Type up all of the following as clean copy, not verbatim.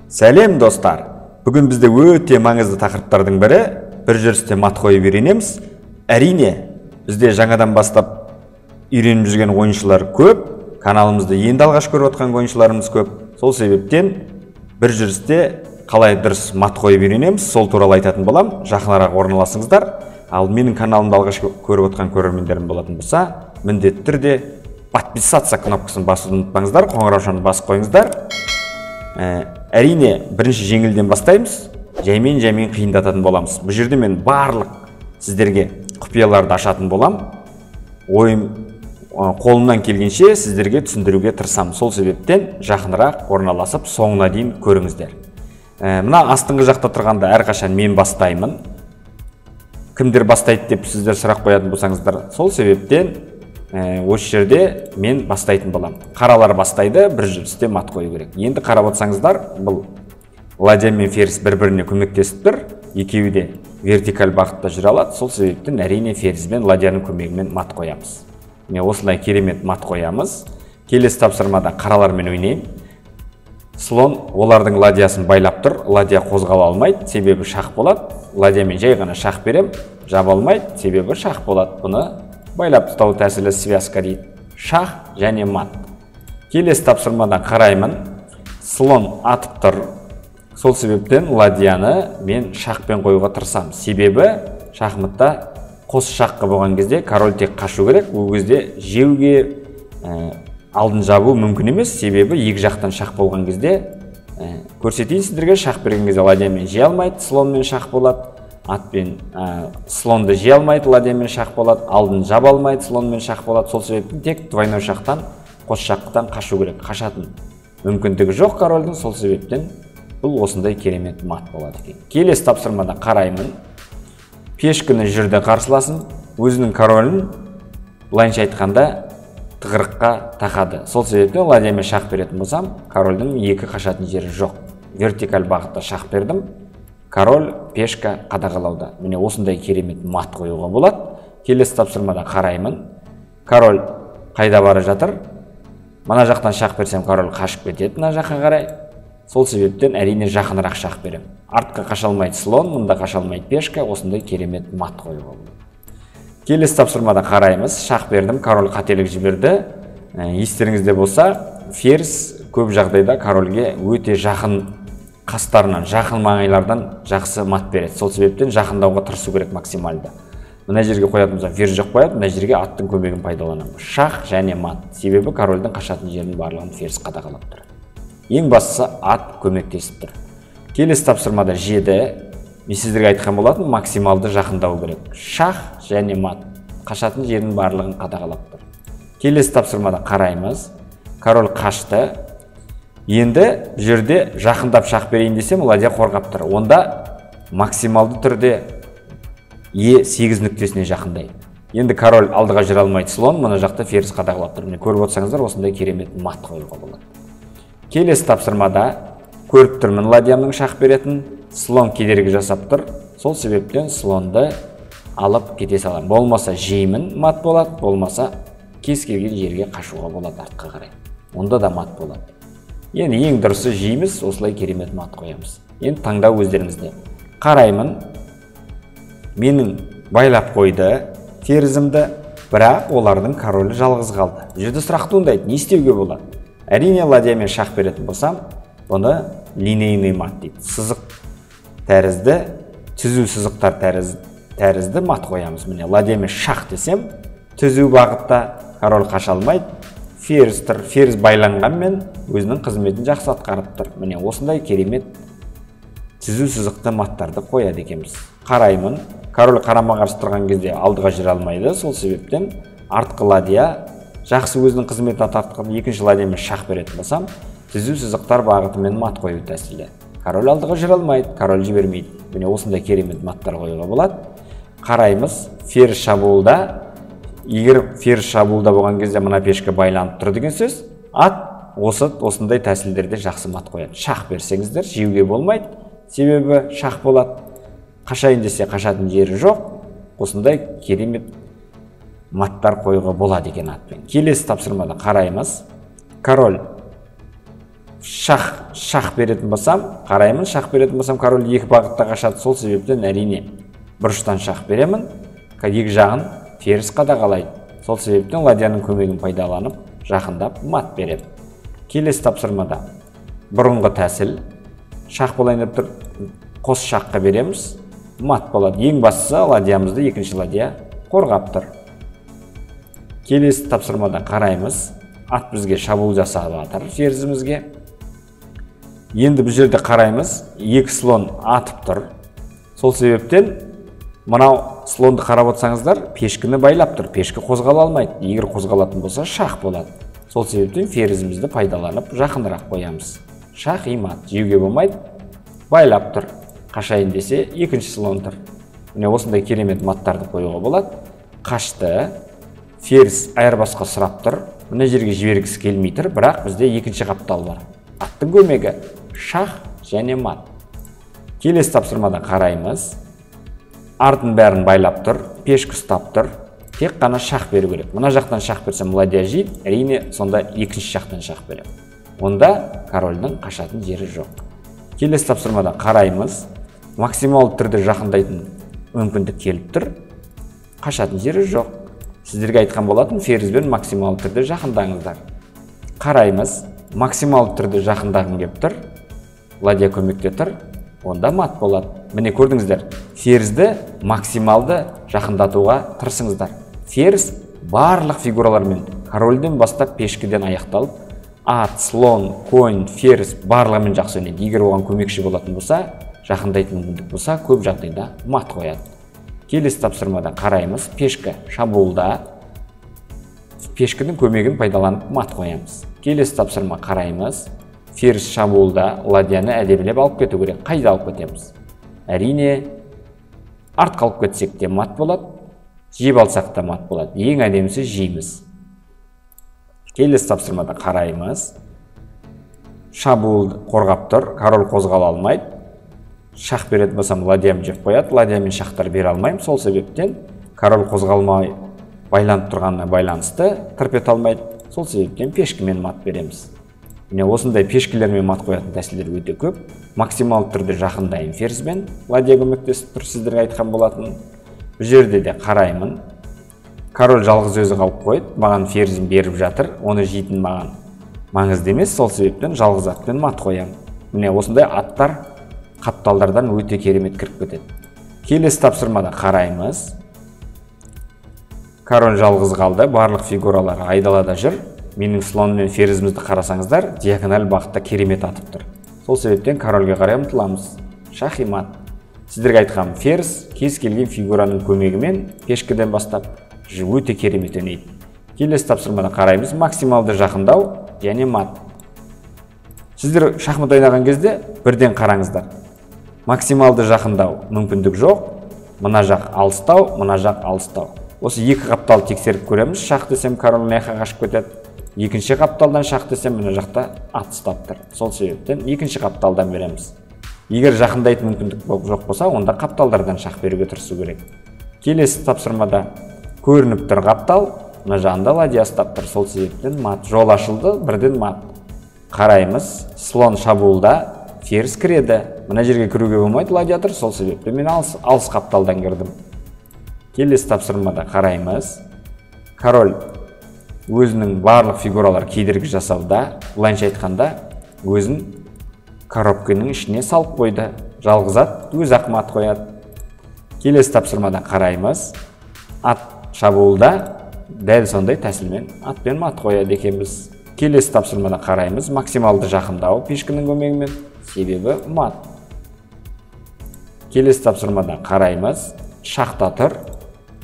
Сәлем достар! Бүгін бізде өте маңызды тақырыптардың бірі бір жүрісте мат қойып үйренеміз. Әрине, бізде жаңадан бастап үйреніп жүрген ойыншылар көп, каналымызды енді алғаш көріп отқан ойыншыларымыз көп. Сол себептен бір жүрісте қалай дұрыс мат қойып үйренеміз, сол туралы айтатын болам. Жақынырақ орналасыңыздар. Ал менің каналымды алғаш көріп отқан көрермендерім болатын болса, міндетті түрде подписаться кнопкасын басуды ұмытпаңыздар, қоңыраушаны басып қойыңыздар. Әрине, бірінші жеңілден бастаймыз, жаймен қиындататын боламыз. Бұл жерде мен барлық сіздерге құпияларды ашатын болам. Қолымнан келгенше сіздерге түсіндіруге тырысамын. Сол себептен жақынырақ орналасып, соңына дейін көріңіздер. Мына астыңғы жақта тұрғанда әрқашан мен бастаймын. Кімдер бастайды деп сіздер сұрақ қоятын болсаңыздар, сол себептен осы жерде мен бастайтын болам. Қаралар бастайды, бір жүрісте мат қою керек. Енді қарап отырсаңыздар, бұл ладья мен ферзь бір-біріне көмектесіп тұр. Екеуі де вертикаль бағытта жүре алады. Сол себептен әрине ферзь бен ладьяның көмегімен мат қоямыз. Міне осылай керемет мат қоямыз. Келесі тапсырмада қаралармен ойнаймын. Слон олардың ладьясын байлап тұр. Ладья қозғала алмайды, себебі шах болады. Ладьямен жай ғана шах берем, жаба алмайды, себебі шах болады. Бұны байлап ұстау тәсілі связка дейді. Шах және мат. Келесі тапсырмадан қараймын. Слон атып тұр. Сол себептен ладьяны мен шахпен қоюға тырысамын. Себебі шахматта қос шаққы болған кезде король тек қашу керек. Ол кезде жеуге алдын жабу мүмкін емес. Себебі екі жақтан шах болған кезде көрсетейін сіздерге, шах берген кезде ладьямен жей алмайды, слонмен шах болады. Атпен слонды жей алмайды, ладьямен шах болады. Алдын жаба алмайды, слонмен шах болады. Сол себептен тек двойной шақтан, қос шаққыдан қашу керек. Қашатын мүмкіндігі жоқ корольдің. Сол себептен бұл осындай керемет мат болады екен. Келесі тапсырмада қараймын. Пешкіні жүрді қарсыласын, өзінің королін былайынша айтқанда тығырыққа тақады. Сол себептен ладьямен шах беретін болсам, корольдің екі қашатын жері жоқ. Вертикаль бағытта шах бердім. Король, пешка қадағалауда. Міне осындай керемет мат қоюға болады. Келесі тапсырмада қараймын. Король қайда бара жатыр? Мына жақтан шах берсем, король қашып кетеді мына жаққа қарай. Сол себептен әрине жақынырақ шах берем. Артқа қаша алмайды слон, мұнда қаша алмайды пешка. Осындай керемет мат қоюға болады. Келесі тапсырмада қараймыз. Шах бердім, король қателік жіберді. Естеріңізде болса, ферзь көп жағдайда корольге өте жақын қастарынан, жақын маңайлардан жақсы мат береді. Сол себептен жақындауға тырысу керек максималды. Мына жерге қоятын болсам, ферзь жоқ қояды, мына жерге аттың көмегін пайдаланамын. Шах және мат. Себебі корольдің қашатын жерінің барлығын ферзь қадағалап тұр. Ең бастысы ат көмектесіп тұр. Келесі тапсырмада жеді. Мен сіздерге айтқан болатын, максималды жақындау керек. Шах және мат. Қашатын жерінің барлығын қадағалап тұр. Келесі тапсырмада қараймыз. Король қашты. Енді жерде жақындап шах берейін десем, ладья қорғап тұр. Онда максималды түрде Е8 нүктесіне жақындайды. Енді король алдыға жүре алмайды слон, мына жақта ферзь қадағалап тұр. Міне көріп отырсаңыздар, осындай керемет мат қоюға болады. Келесі тапсырмада көріп тұрмын ладьямның шах беретін, слон кедергі жасап тұр. Сол себептен слонды алып кете салам. Болмаса жеймін, мат болады, болмаса кез келген жерге қашуға болады артқа қарай. Онда да мат болады. Енді ең дұрысы жейміз, осылай керемет мат қоямыз. Енді таңдау өздеріңізде. Қараймын. Менің байлап қойды ферзімді, бірақ олардың королі жалғыз қалды. Жерде сұрақ туындайды, не істеуге болады? Әрине ладьямен шах беретін болсам, бұны линейный мат дейді. Сызық тәрізді, түзу сызықтар тәрізді мат қоямыз. Міне ладьямен шах десем, түзу бағытта король қаша алмайды. Ферзь байланғанмен өзінің қызметін жақсы атқарып тұр. Міне осындай керемет түзу сызықты маттарды қояды екенбіз. Қараймын. Король қарама-қарсы тұрған кезде алдыға жүре алмайды. Сол себептен артқы ладья жақсы өзінің қызметін атқарып, екінші ладьямен шах беретін болсам, түзу сызықтар бағытымен мат қою тәсілі. Король алдыға жүре алмайды, король жібермейді. Міне осындай керемет маттар қоюға болады. Қараймыз. Ферзь шабуылда. Егер ферзь шабуылда болған кезде мына пешка байланып тұр деген сөз, ат осындай тәсілдерде жақсы мат қояды. Шах берсеңіздер, жеуге болмайды, себебі шах болады. Қашайын десе қашатын жері жоқ. Осындай керемет маттар қоюға болады екен атпен. Келесі тапсырмада қараймыз. Король шах беретін болсам, қараймын, шах беретін болсам, король екі бағытта қашады. Сол себептен әрине бұрыштан шах беремін, екі жағын теріс қадағалайды. Сол себептен ладьяның көмегін пайдаланып, жақындап мат беремін. Келесі тапсырмада бұрынғы тәсіл, шах болайын деп тұр, қос шаққа береміз, мат болады. Ең бастысы ладьямызды екінші ладья қорғап тұр. Келесі тапсырмада қараймыз, ат бізге шабуыл жасап жатыр ферзімізге. Енді бұл жерде қараймыз, екі слон атып тұр. Сол себептен мынау слонды қарап отырсаңыздар, пешкіні байлап тұр. Пешкі қозғала алмайды. Егер қозғалатын болса, шах болады. Сол себептен ферзімізді пайдаланып жақынырақ қоямыз. Шах и мат. Жеуге болмайды. Байлап тұр. Қашайын десе, екінші слон тұр. Міне осындай керемет маттарды қоюға болады. Қашты. Ферзь айырбасқа сұрап тұр. Мына жерге жібергісі келмей тұр, бірақ бізде екінші қаптал бар. Аттың көмегі шах және мат. Келесі тапсырмада қараймыз. Артын бәрін байлап тұр, пешкі ұстап тұр. Тек қана шах беру керек. Мына жақтан шах берсем, ладья жейді, әрине сонда екінші жақтан шах берем. Онда корольдің қашатын жері жоқ. Келесі тапсырмада қараймыз. Максималды түрде жақындайтын мүмкіндік келіп тұр. Қашатын жері жоқ. Сіздерге айтқан болатын, ферзбен максималды түрде жақындаңыздар. Қараймыз. Максималды түрде жақындағым кеп тұр. Ладья көмекте тұр. Онда мат болады. Міне көрдіңіздер, ферзді максималды жақындатуға тырысыңыздар. Ферзь барлық фигуралармен, корольден бастап пешкіден аяқталып, ат, слон, конь, ферзь барлығымен жақсы ойнайды. Егер оған көмекші болатын болса, жақындайтын мүмкіндік болса, көп жағдайда мат қояды. Келесі тапсырмада қараймыз, пешкі шабуылда пешкінің көмегін пайдаланып мат қоямыз. Келесі тапсырма қараймыз. Ферзь шабуылда ладьяны әдемілеп алып кету керек. Қайда алып кетеміз? Әрине, артқа алып кетсек те мат болады, жеп алсақ та мат болады. Ең әдемісі жейміз. Келесі тапсырмада қараймыз. Шабуылды қорғап тұр, король қозғала алмайды. Шах беретін болсам, ладьям жеп қояды. Ладьямен шахтар бере алмаймын. Сол себептен король қозғалмай байланып тұрғанына байланысты тырп алмайды. Сол себептен пешкімен мат береміз. Міне осындай пешкілермен мат қоятын тәсілдер өте көп. Максималды түрде жақындайын ферзбен. Ладья көмектесіп тұр, сіздерге айтқан болатын. Бұл жерде де қараймын. Король жалғыз өзі қалып қойды. Маған ферзін беріп жатыр. Оны жейтін маған маңызды емес. Сол себептен жалғыз атпен мат қоямын. Міне осындай аттар қапталдардан өте керемет кіріп кетеді. Келесі тапсырмада қараймыз. Король жалғыз қалды. Барлық фигуралары айдалада жүр. Менің слон мен ферзімізді қарасаңыздар, диагональ бағытта керемет атып тұр. Сол себептен корольге қарай ұмтыламыз. Шах и мат. Сіздерге айтқам, ферзь кез келген фигураның көмегімен пешкіден бастап өте керемет ойнайды. Келесі тапсырмада қараймыз. Максималды жақындау және мат. Сіздер шахмат ойнаған кезде бірден қараңыздар. Максималды жақындау мүмкіндік жоқ. Мына жақ алыстау, мына жақ алыстау. Осы екі қаптал тексеріп көреміз. Шах десем, король мына қашып кетеді. Екінші қапталдан шах десем, мына жақта ат ұстап тұр. Сол себептен екінші қапталдан береміз. Егер жақындайтын мүмкіндік жоқ болса, онда қапталдардан шах беруге тырысу керек. Келесі тапсырмада көрініп тұр қаптал, мына жағында ладья ұстап тұр. Сол себептен мат. Жол ашылды, бірден мат. Қараймыз, слон шабуылда ферзь кіреді. Мына жерге кіруге болмайды, ладья тұр. Сол себептен мен алыс қапталдан кірдім. Келесі тапсырмада қараймыз. Король өзінің барлық фигуралар кедергі жасауда, былайынша айтқанда, өзін коробканың ішіне салып қойды. Жалғыз ат өз ақ мат қояды. Келесі тапсырмада қараймыз. Ат шабуылда дәл сондай тәсілмен атпен мат қояды екенбіз. Келесі тапсырмада қараймыз. Максималды жақындау пешкінің көмегімен, себебі мат. Келесі тапсырмада қараймыз. Шахта тұр.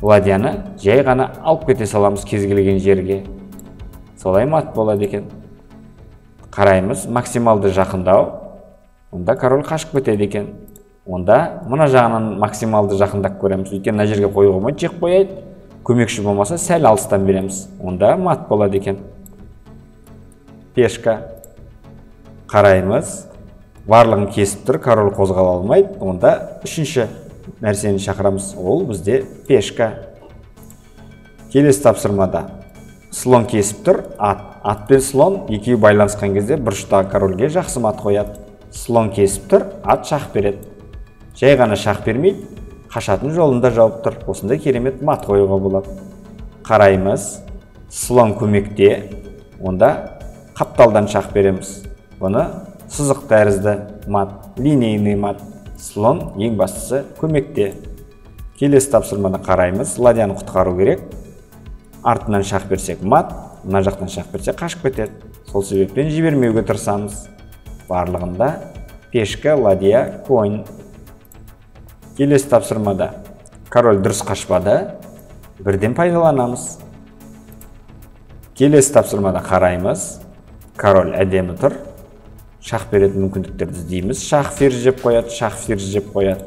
Ладьяны жай ғана алып кете саламыз кез келген жерге. Солай мат болады екен. Қараймыз, максималды жақындау. Онда король қашып кетеді екен. Онда мына жағынан максималды жақындап көреміз. Өйткені мына жерге қоюға болмайды, жек қояйды. Көмекші болмаса сәл алыстан береміз. Онда мат болады екен. Пешка. Қараймыз. Барлығын кесіп тұр, король қозғала алмайды. Онда үшінші нәрсені шақырамыз. Ол бізде пешка. Келесі тапсырмада слон кесіп тұр, ат пен слон екеуі байланысқан кезде бұрыштағы корольге жақсы мат қояды. Слон кесіп тұр, ат шах береді. Жай ғана шах бермейді, қашатын жолында жауып тұр. Осындай керемет мат қоюға болады. Қараймыз, слон көмекте, онда қапталдан шах береміз. Бұны сызық тәрізді мат, линейный мат. Слон ең бастысы көмекте. Келесі тапсырманы қараймыз, ладьяны құтқару керек. Артынан шах берсек мат, мына жақтан шах берсек қашып кетеді. Сол себептен жібермеуге тырысамыз. Барлығында пешка, ладья, конь. Келесі тапсырмада король дұрыс қашпады, бірден пайдаланамыз. Келесі тапсырмада қараймыз, король әдемі тұр, шах беретін мүмкіндіктерді іздейміз. Шах ферзь жеп қояды, шах ферзь жеп қояды,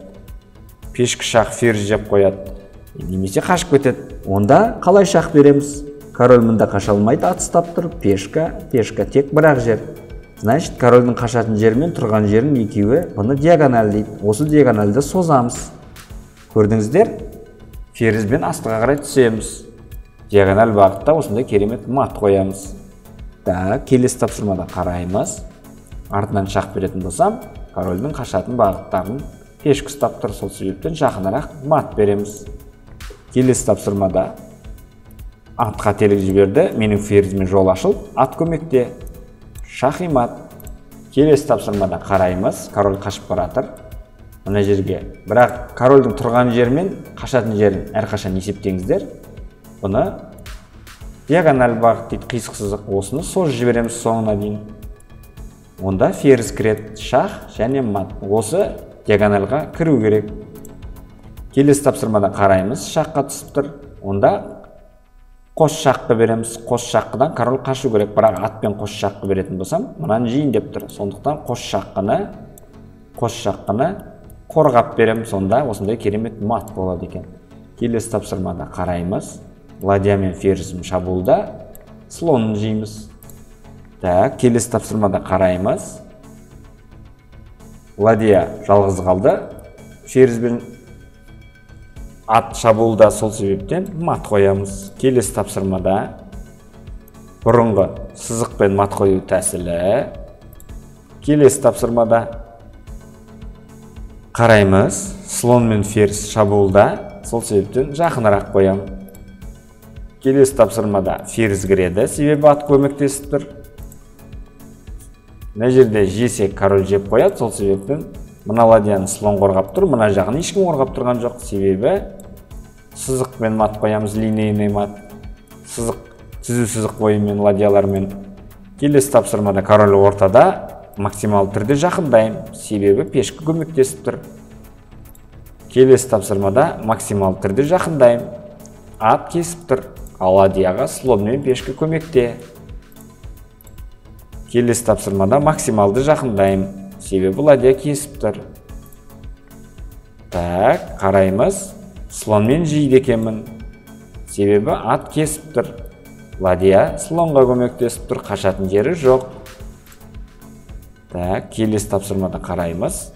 пешкі шах ферзь жеп қояды, немесе қашып кетеді. Онда қалай шах береміз? Король мұнда қаша алмайды, ат ұстап тұр, пешка тек бір-ақ жер. Значит, корольдің қашатын жері мен тұрған жерін екеуі бұны диагональ дейді. Осы диагональді созамыз. Көрдіңіздер? Ферзбен астыға қарай түсеміз. Диагональ бағытта осындай керемет мат қоямыз. Келесі тапсырмада қараймыз. Артынан шах беретін болсам, корольдің қашатын бағыттарын пешкі ұстап тұр. Сол себептен жақынырақ мат береміз. Келесі тапсырмада ат қателік жіберді, менің ферзіме жол ашылып, ат көмекте. Шах и мат. Келесі тапсырмада қараймыз, король қашып баратыр. Мына жерге, бірақ корольдің тұрған жері мен қашатын жерін әрқашан есептеңіздер. Бұны диагональ бағыт дейді, қисық сызық. Осыны соз жібереміз соңына дейін. Онда ферзь кіреді, шах және мат. Осы диагональға кіру керек. Келесі тапсырмада қараймыз, шаққа түсіп тұр. Онда қос шаққы береміз. Қос шаққыдан король қашу керек, бірақ атпен қос шаққы беретін болсам, мұнан жиын деп тұр. Сондықтан қос шаққыны қорғап берем, сонда осындай керемет мат болады екен. Келесі тапсырмада қараймыз. Ладья мен ферзім шабуылда, слонын жейміз. Келесі тапсырмада қараймыз. Ладья жалғыз қалды, ферзбен ат шабуылда, сол себептен мат қоямыз. Келесі тапсырмада бұрынғы сызықпен мат қою тәсілі. Келесі тапсырмада қараймыз, слон мен ферзь шабуылда, сол себептен жақынырақ қоям. Келесі тапсырмада ферзь кіреді, себебі ат көмектесіп тұр. Мына жерде жесек король жеп қояды, сол себептен мына ладьяны слон қорғап тұр, мына жағын ешкім қорғап тұрған жоқ. Себебі сызықпен мат қоямыз, линейный мат. Түзу сызық бойымен ладьялармен. Келесі тапсырмада король ортада, максимал түрде жақындайым, себебі пешкі көмектесіп тұр. Келесі тапсырмада максимал түрде жақындайым, ат кесіп тұр, ал ладьяға слон мен пешкі көмекте. Келесі тапсырмада максималды жақындайым, себебі ладья кесіп тұр. Қараймыз, слонмен жейді екенмін, себебі ат кесіп тұр. Ладья слонға көмектесіп тұр, қашатын жері жоқ. Келесі тапсырмада қараймыз.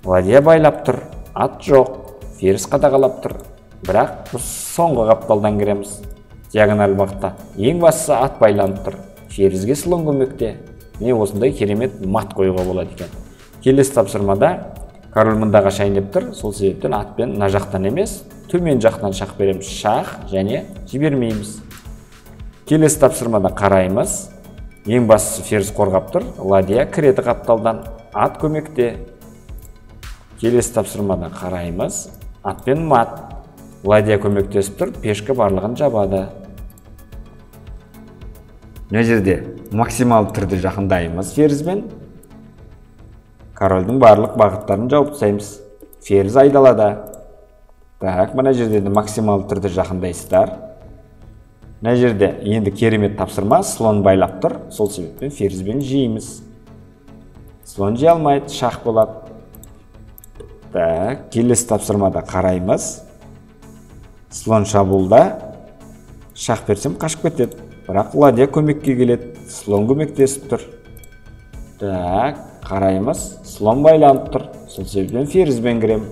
Ладья байлап тұр, ат жоқ, ферзь қадағалап тұр. Бірақ біз соңғы қапталдан кіреміз. Диагональ бағытта. Ең бастысы ат байланып тұр. Ферзьге слон көмекте. Міне осындай керемет мат қоюға болады екен. Келесі тапсырмада король мұнда қашайын деп тұр. Сол себептен атпен мына жақтан емес, төмен жақтан шах береміз. Шах және жібермейміз. Келесі тапсырмада қараймыз. Ең бастысы ферзь қорғап тұр. Ладья кіреді қапталдан, ат көмекте. Келесі тапсырмада қараймыз. Атпен мат. Ладья көмектесіп тұр, пешкі барлығын жабады. Мына жерде максимал түрде жақындаймыз ферзбен. Корольдің барлық бағыттарын жауып тастаймыз. Ферзь айдалада. Мына жерде максимал түрде жақындайсыздар. Мына жерде енді керемет тапсырма, слон байлап тұр. Сол себептен ферзбен жейміз. Слон жей алмайды, шах болады. Келесі тапсырмада қараймыз. Слон шабуылда, шах берсем қашып кетеді. Бірақ ладья көмекке келеді, слон көмектесіп тұр. Қараймыз, слон байланып тұр. Сол себептен ферзбен кірем.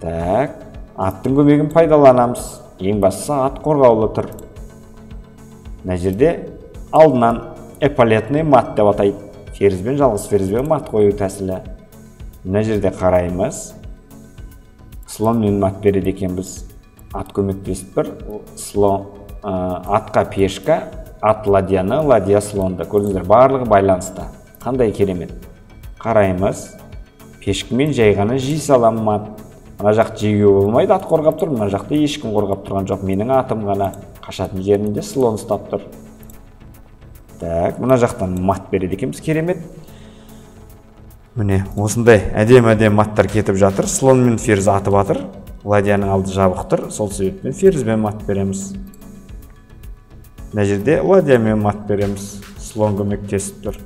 Аттың көмегін пайдаланамыз. Ең бастысы ат қорғаулы тұр. мына жерде алдынан эполетный мат деп атайды. Ферзбен, жалғыз ферзбен мат қою тәсілі. Мына жерде қараймыз. Слонмен мат береді екенбіз. Ат көмектесіп бір. Слон, атқа пешка, ат ладьяны, ладья слонды. Көрдіңіздер, барлығы байланыста. Қандай керемет. Қараймыз. Пешкімен жайғаны жей салам мат. Мына жақ жеуге болмайды, ат қорғап тұр. Мына жақта ешкім қорғап тұрған жоқ. Менің атым ғана қашатын жерінде слон ұстап тұр. Так, мына жақтан мат береді екенбіз, керемет. Міне, осындай әдем-әдем маттар кетіп жатыр. Слон мен ферзь атып атыр. Ладьяның алды жабық тұр. Сол себеппен ферзьбен мат береміз. Мына жерде ладьямен мат береміз. Слон көмектесіп тұр.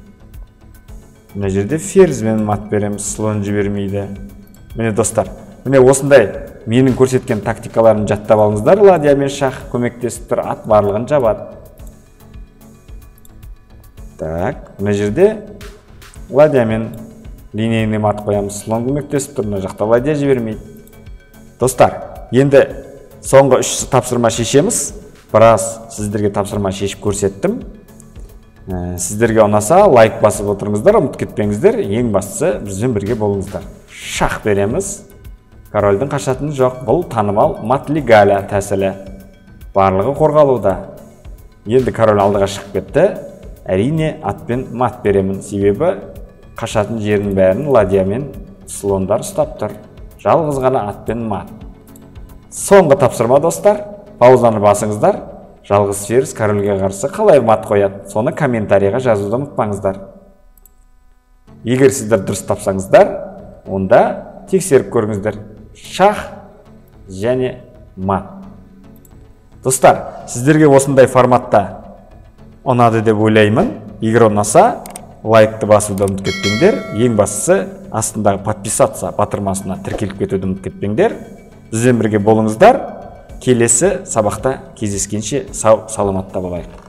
Мына жерде ферзьбен мат береміз. Слон жібермейді. Міне достар, міне осындай менің көрсеткен тактикаларын жаттап алыңыздар. Ладьямен шах көмектесіп тұр. Ат барлығын жабады. Так, мына жерде ладьямен линейный мат қоямыз. Слон көмектесіп тұр. Мына жақта ладья жібермейді. Достар, енді соңғы 3 тапсырма шешеміз. Біраз сіздерге тапсырма шешіп көрсеттім. Сіздерге ұнаса лайк басып отырыңыздар, ұмытып кетпеңіздер. Ең бастысы бізбен бірге болыңыздар. Шах береміз. Корольдің қашатыны жоқ. Бұл танымал мат легаля тәсілі. Барлығы қорғалуда. Енді король алдыға шығып кетті. Әрине атпен мат беремін. Себебі қашатын жерінің бәрін ладьямен слондар ұстап тұр. Жалғыз ғана атпен мат. Соңғы тапсырма достар. Паузаны басыңыздар. Жалғыз ферзь корольге қарсы қалай мат қояды? Соны комментарийға жазуды ұмытпаңыздар. Егер сіздер дұрыс тапсаңыздар, онда тексеріп көріңіздер. Шах және мат. Достар, сіздерге осындай форматта ұнады деп ойлаймын. Егер ұнаса, лайкты басуды ұмытып кетпеңдер. Ең бастысы астындағы подписаться батырмасына тіркеліп кетуді ұмытып кетпеңдер. Бізбен бірге болыңыздар. Келесі сабақта кездескенше сау саламатта болайық.